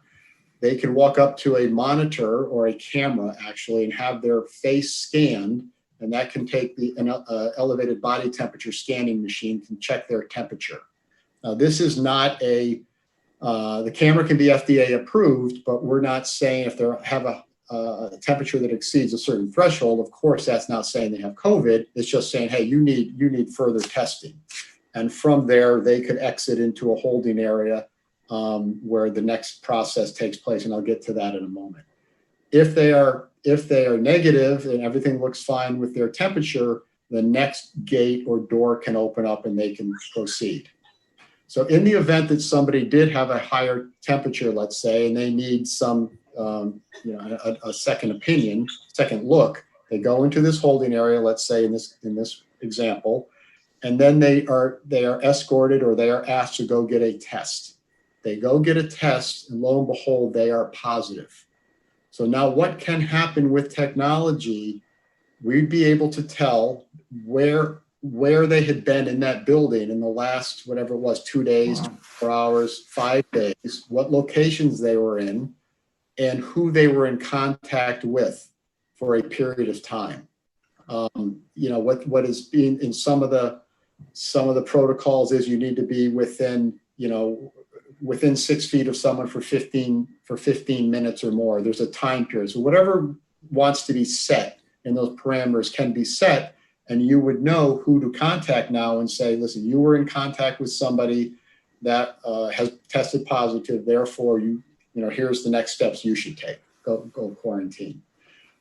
they can walk up to a monitor or a camera actually and have their face scanned, and that can take an elevated body temperature scanning machine can check their temperature. Now, this is not the camera can be FDA approved, but we're not saying if they have a temperature that exceeds a certain threshold. Of course, that's not saying they have COVID. It's just saying, hey, you need further testing. And from there, they could exit into a holding area where the next process takes place. And I'll get to that in a moment. If they are negative and everything looks fine with their temperature, the next gate or door can open up and they can proceed. So in the event that somebody did have a higher temperature, let's say, and they need some, a second opinion, second look, they go into this holding area, let's say in this example, and then they are escorted or they are asked to go get a test. They go get a test, and lo and behold, they are positive. So now what can happen with technology? We'd be able to tell where they had been in that building in the last, whatever it was, 2 days, 24 hours, 5 days, what locations they were in, and who they were in contact with for a period of time. What is being in some of the protocols is you need to be within 6 feet of someone for 15 minutes or more. There's a time period. So whatever wants to be set in those parameters can be set, and you would know who to contact now and say, listen, you were in contact with somebody that has tested positive. Therefore, here's the next steps you should take. Go quarantine.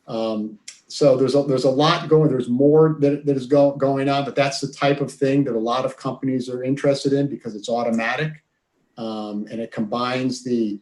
So there's a lot going. There's more that is going on, but that's the type of thing that a lot of companies are interested in because it's automatic, and it combines the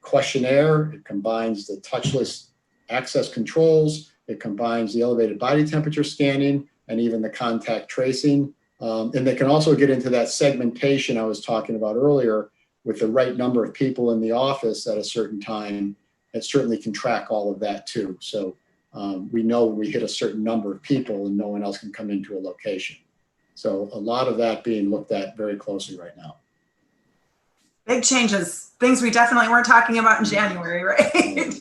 questionnaire, it combines the touchless access controls, it combines the elevated body temperature scanning, and even the contact tracing. And they can also get into that segmentation I was talking about earlier with the right number of people in the office at a certain time. It certainly can track all of that too. So we know when we hit a certain number of people and no one else can come into a location. So a lot of that being looked at very closely right now. Big changes, things we definitely weren't talking about in January, right?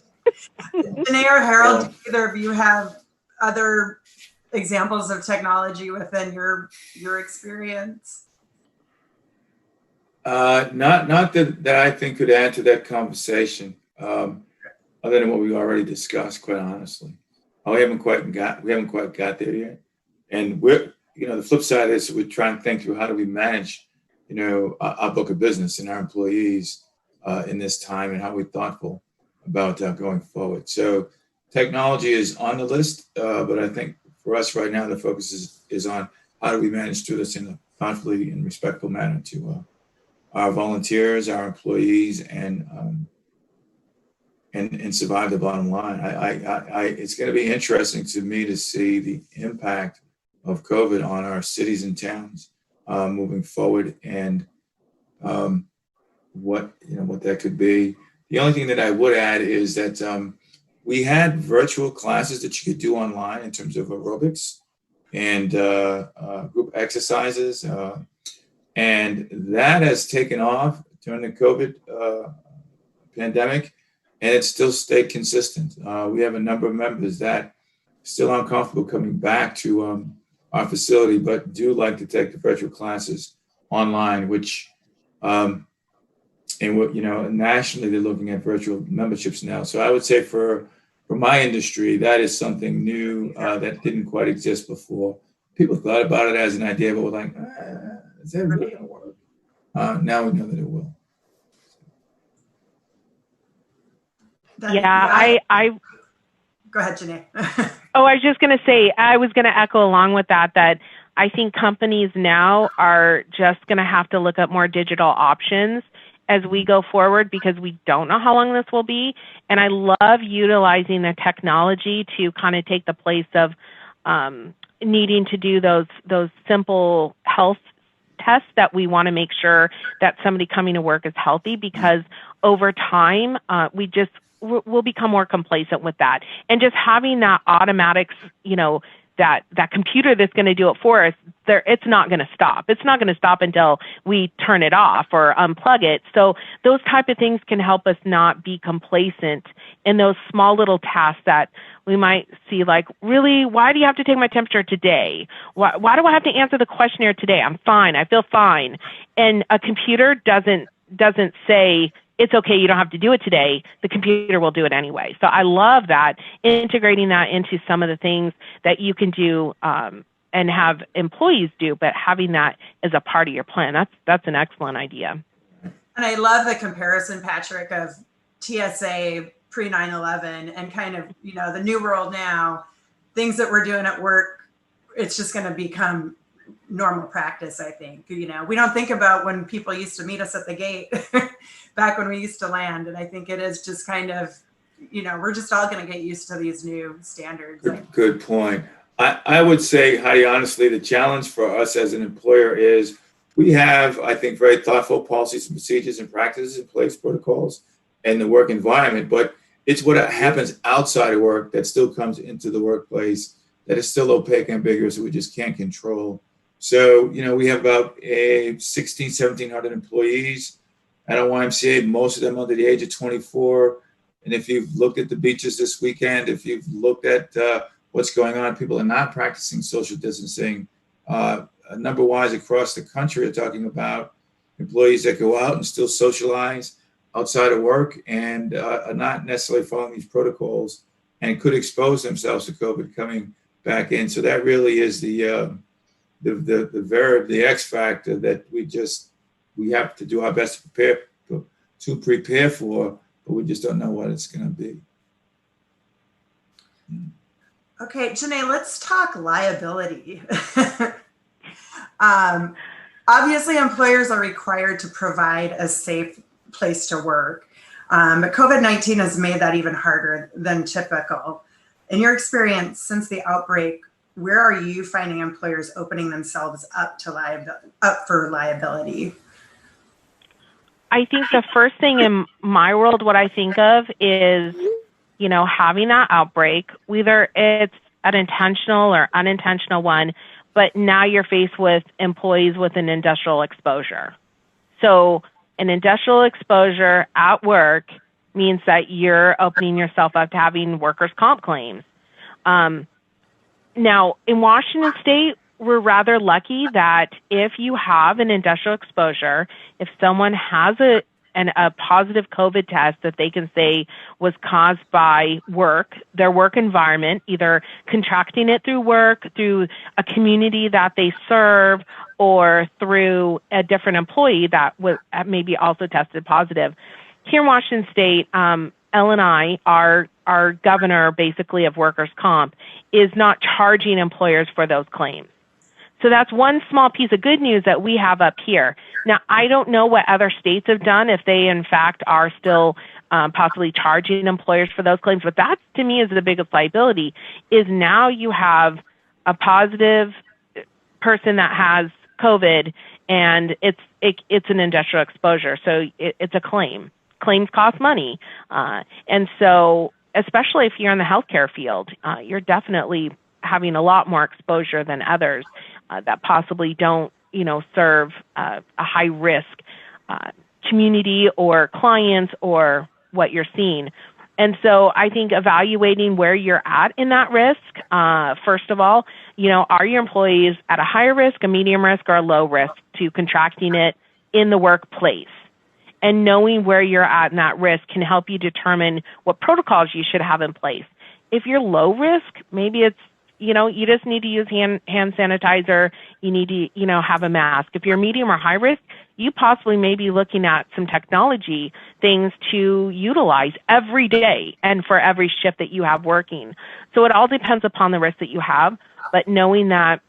Janee or Harold, do either of you have other examples of technology within your experience? Not that I think could add to that conversation, other than what we already discussed, quite honestly. We haven't quite got there yet. And we're, the flip side of this, we're trying to think through how do we manage, our book of business and our employees in this time, and how we're thoughtful about going forward. So technology is on the list, but I think for us right now, the focus is on how do we manage through this in a thoughtfully and respectful manner to our volunteers, our employees, and survive the bottom line. It's going to be interesting to me to see the impact of COVID on our cities and towns moving forward, and what that could be. The only thing that I would add is that we had virtual classes that you could do online in terms of aerobics and group exercises. And that has taken off during the COVID pandemic, and it still stayed consistent. We have a number of members that still aren't comfortable coming back to our facility, but do like to take the virtual classes online, which, and what, nationally they're looking at virtual memberships now. So I would say for my industry, that is something new that didn't quite exist before. People thought about it as an idea, but were like, is that really going to work? Now we know that it will. I go ahead, Janee. Oh, I was just going to say, I was going to echo along with that I think companies now are just going to have to look at more digital options as we go forward, because we don't know how long this will be. And I love utilizing the technology to kind of take the place of needing to do those simple health tests that we want to make sure that somebody coming to work is healthy, because over time, we'll become more complacent with that. And just having that automatic, that computer that's going to do it for us, it's not going to stop. It's not going to stop until we turn it off or unplug it. So those type of things can help us not be complacent in those small little tasks that we might see, like, really, why do you have to take my temperature today? Why do I have to answer the questionnaire today? I'm fine. I feel fine. And a computer doesn't say, it's okay, you don't have to do it today. The computer will do it anyway. So I love that, integrating that into some of the things that you can do and have employees do, but having that as a part of your plan. That's an excellent idea. And I love the comparison, Patrick, of TSA pre 9/11 and kind of, the new world now, things that we're doing at work, it's just going to become normal practice, I think. We don't think about when people used to meet us at the gate back when we used to land. And I think it is just kind of, we're just all going to get used to these new standards. Good point. I would say, Heidi, honestly, the challenge for us as an employer is we have, I think, very thoughtful policies and procedures and practices in place, protocols, and the work environment, but it's what happens outside of work that still comes into the workplace that is still opaque and ambiguous that we just can't control. So, we have about 1,700 employees at a YMCA, most of them under the age of 24. And if you've looked at the beaches this weekend, if you've looked at what's going on, people are not practicing social distancing. Number-wise across the country are talking about employees that go out and still socialize outside of work and are not necessarily following these protocols and could expose themselves to COVID coming back in. So that really is the X factor that we have to do our best to prepare for, but we just don't know what it's going to be. Okay, Janee, let's talk liability. Obviously, employers are required to provide a safe place to work, but COVID-19 has made that even harder than typical. In your experience since the outbreak, where are you finding employers opening themselves up for liability? I think the first thing in my world, what I think of is, having that outbreak, whether it's an intentional or unintentional one, but now you're faced with employees with an industrial exposure. So an industrial exposure at work means that you're opening yourself up to having workers' comp claims. Now, in Washington State, we're rather lucky that if you have an industrial exposure, if someone has a positive COVID test that they can say was caused by their work environment, either contracting it through work, through a community that they serve, or through a different employee that was maybe also tested positive. Here in Washington State, L&I, our governor basically of workers' comp, is not charging employers for those claims. So that's one small piece of good news that we have up here. Now, I don't know what other states have done, if they in fact are still possibly charging employers for those claims, but that to me is the biggest liability, is now you have a positive person that has COVID and it's an industrial exposure. So it's a claim. Claims cost money. And so especially if you're in the healthcare field, you're definitely having a lot more exposure than others that possibly don't, serve a high risk community or clients or what you're seeing. And so I think evaluating where you're at in that risk, first of all, are your employees at a higher risk, a medium risk, or a low risk to contracting it in the workplace? And knowing where you're at in that risk can help you determine what protocols you should have in place. If you're low risk, maybe it's, you just need to use hand sanitizer. You need to, have a mask. If you're medium or high risk, you possibly may be looking at some technology things to utilize every day and for every shift that you have working. So it all depends upon the risk that you have, but knowing that,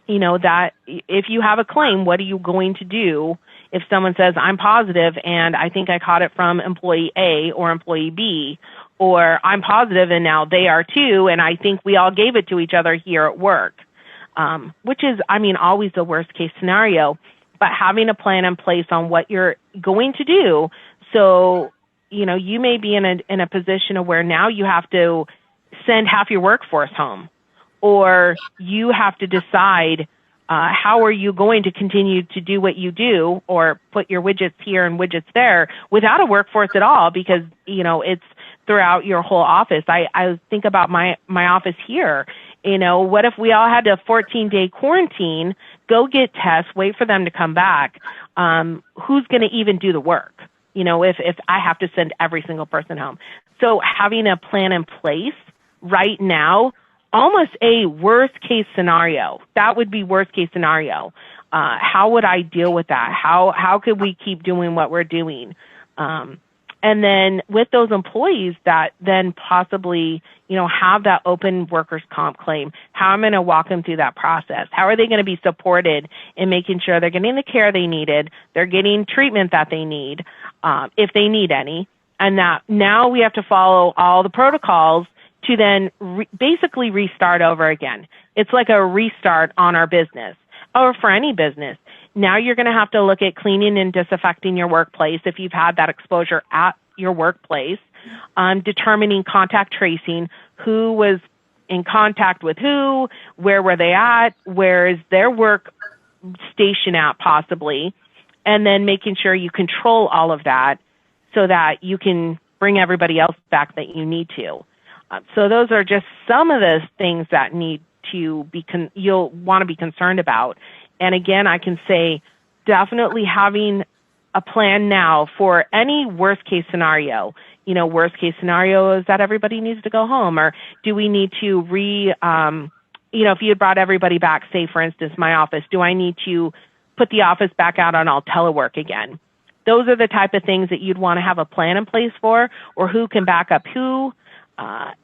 that if you have a claim, what are you going to do if someone says, I'm positive and I think I caught it from employee A or employee B, or I'm positive and now they are too, and I think we all gave it to each other here at work, which is, always the worst case scenario. But having a plan in place on what you're going to do. So, you may be in a position of where now you have to send half your workforce home, or you have to decide how are you going to continue to do what you do, or put your widgets here and widgets there without a workforce at all, because, it's throughout your whole office. I think about my office here. What if we all had a 14-day quarantine, go get tests, wait for them to come back? Who's going to even do the work? If I have to send every single person home. So having a plan in place right now, almost a worst case scenario. That would be worst case scenario. How would I deal with that? How could we keep doing what we're doing? And then with those employees that then possibly, have that open workers' comp claim, how am I going to walk them through that process? How are they going to be supported in making sure they're getting the care they needed, they're getting treatment that they need, if they need any, and that now we have to follow all the protocols to then basically restart over again. It's like a restart on our business, or for any business. Now you're going to have to look at cleaning and disinfecting your workplace if you've had that exposure at your workplace, determining contact tracing, who was in contact with who, where were they at, where is their work station at possibly, and then making sure you control all of that so that you can bring everybody else back that you need to. So those are just some of the things that need to be, you'll want to be concerned about. And again, I can say definitely having a plan now for any worst case scenario. Worst case scenario is that everybody needs to go home, or do we need to if you had brought everybody back, say for instance, my office, do I need to put the office back out on all telework again? Those are the type of things that you'd want to have a plan in place for, or who can back up who,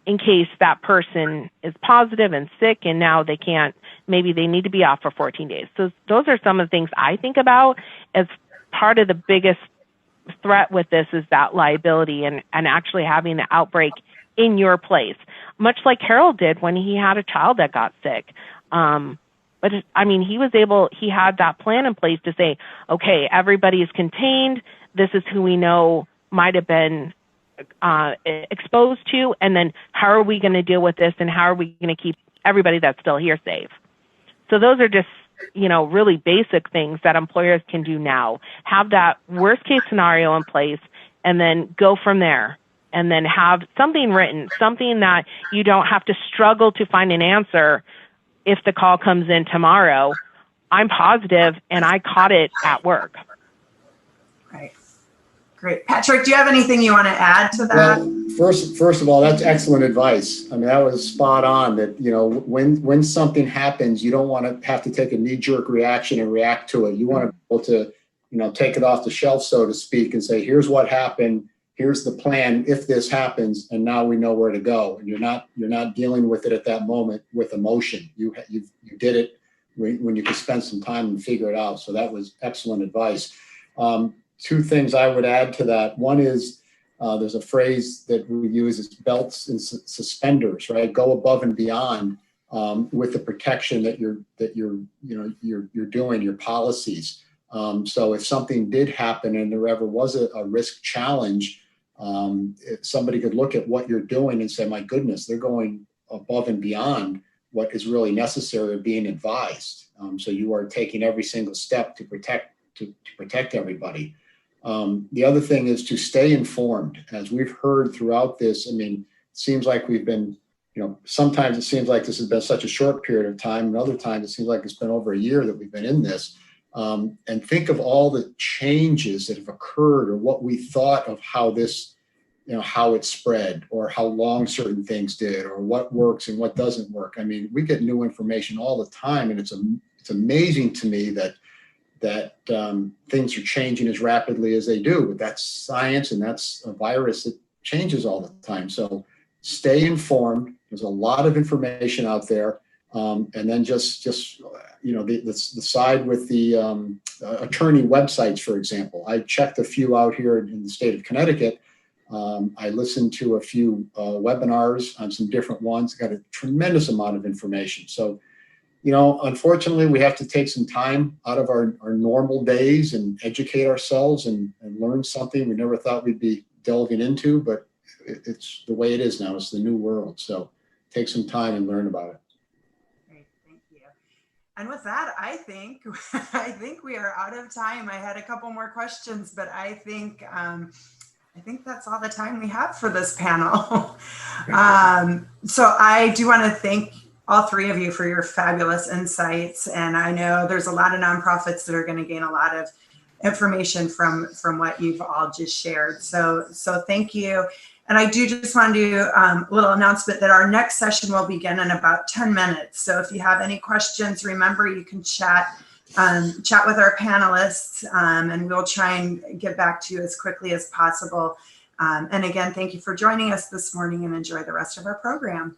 in case that person is positive and sick and now they can't, maybe they need to be off for 14 days. So those are some of the things I think about as part of the biggest threat with this, is that liability and actually having the outbreak in your place, much like Harold did when he had a child that got sick. But he had that plan in place to say, okay, everybody is contained. This is who we know might have been exposed to, and then how are we going to deal with this, and how are we going to keep everybody that's still here safe? So those are just, really basic things that employers can do now. Have that worst case scenario in place, and then go from there, and then have something written, something that you don't have to struggle to find an answer if the call comes in tomorrow. I'm positive and I caught it at work. Right. Great. Patrick, do you have anything you want to add to that? Well, first of all, that's excellent advice. That was spot on, that, when something happens, you don't want to have to take a knee-jerk reaction and react to it. You want to be able to, take it off the shelf, so to speak, and say, here's what happened. Here's the plan if this happens, and now we know where to go. And you're not dealing with it at that moment with emotion. You did it when you could spend some time and figure it out. So that was excellent advice. Two things I would add to that. One is there's a phrase that we use as belts and suspenders, right? Go above and beyond with the protection that you're doing, your policies. So if something did happen and there ever was a risk challenge, If somebody could look at what you're doing and say, my goodness, they're going above and beyond what is really necessary or being advised. So you are taking every single step to protect everybody. The other thing is to stay informed. As we've heard throughout this, I mean, it seems like we've been, sometimes it seems like this has been such a short period of time, and other times it seems like it's been over a year that we've been in this. And think of all the changes that have occurred, or what we thought of how this, how it spread, or how long certain things did, or what works and what doesn't work. I mean, we get new information all the time, and it's amazing to me that things are changing as rapidly as they do. But that's science, and that's a virus that changes all the time. So stay informed. There's a lot of information out there. And then just the side with the attorney websites, for example. I checked a few out here in the state of Connecticut. I listened to a few webinars on some different ones. Got a tremendous amount of information. So, unfortunately, we have to take some time out of our normal days and educate ourselves and learn something we never thought we'd be delving into. But it's the way it is now. It's the new world. So take some time and learn about it. And with that, I think we are out of time. I had a couple more questions, but I think that's all the time we have for this panel. So I do want to thank all three of you for your fabulous insights. And I know there's a lot of nonprofits that are going to gain a lot of information from what you've all just shared. So thank you. And I do just want to do a little announcement that our next session will begin in about 10 minutes. So if you have any questions, remember you can chat with our panelists, and we'll try and get back to you as quickly as possible. And again, thank you for joining us this morning, and enjoy the rest of our program.